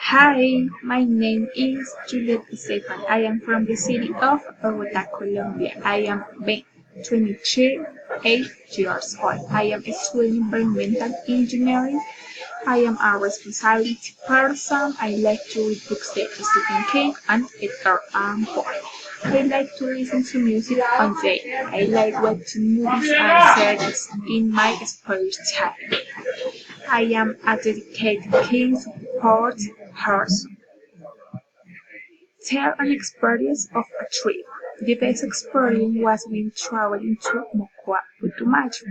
Hi, my name is Juliet Stefan. I am from the city of Bogota, Colombia. I am 28 years old. I am studying environmental engineering. I am a responsibility person. I like to read books like Stephen King and Edgar Allan Poe. I like to listen to music all day. I like watching movies and series in my spare time. I am a dedicated king support person. Tell an experience of a trip. The best experience was when traveling to Mocoa Putumayo.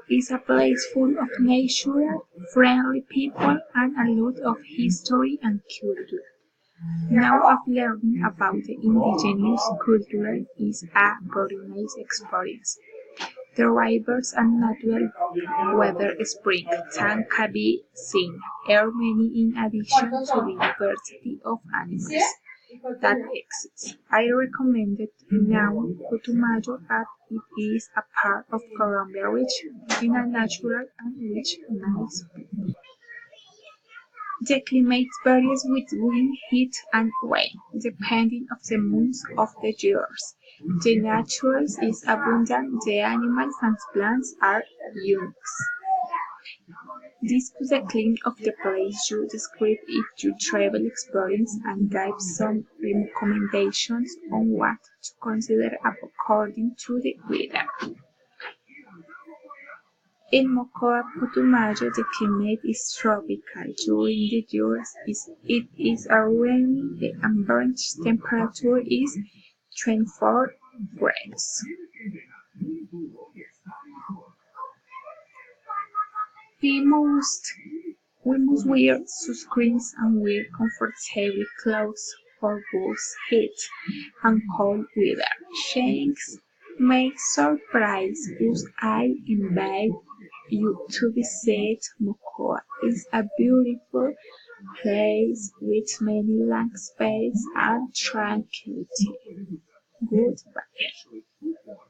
It's a place full of nature, friendly people, and a lot of history and culture. Now of learning about the indigenous culture is a very nice experience. The rivers and natural weather springtime can be seen here many in addition to the diversity of animals that exists. I recommended now Putumayo as it is a part of Colombia rich in a natural and rich nice. The climate varies with wind, heat, and rain, depending on the months of the years. The nature is abundant, the animals and plants are unique. Discuss the climate of the place you describe if you travel experience and give some recommendations on what to consider according to the weather. In Mocoa Putumayo, the climate is tropical. During the years it is a rainy. The average temperature is 24 degrees. We must we must wear sunscreens and wear comfortable clothes for both heat and cold weather. Changes may surprise us. I invite you to visit Mocoa. It's a beautiful place with many landscapes and tranquility. Goodbye.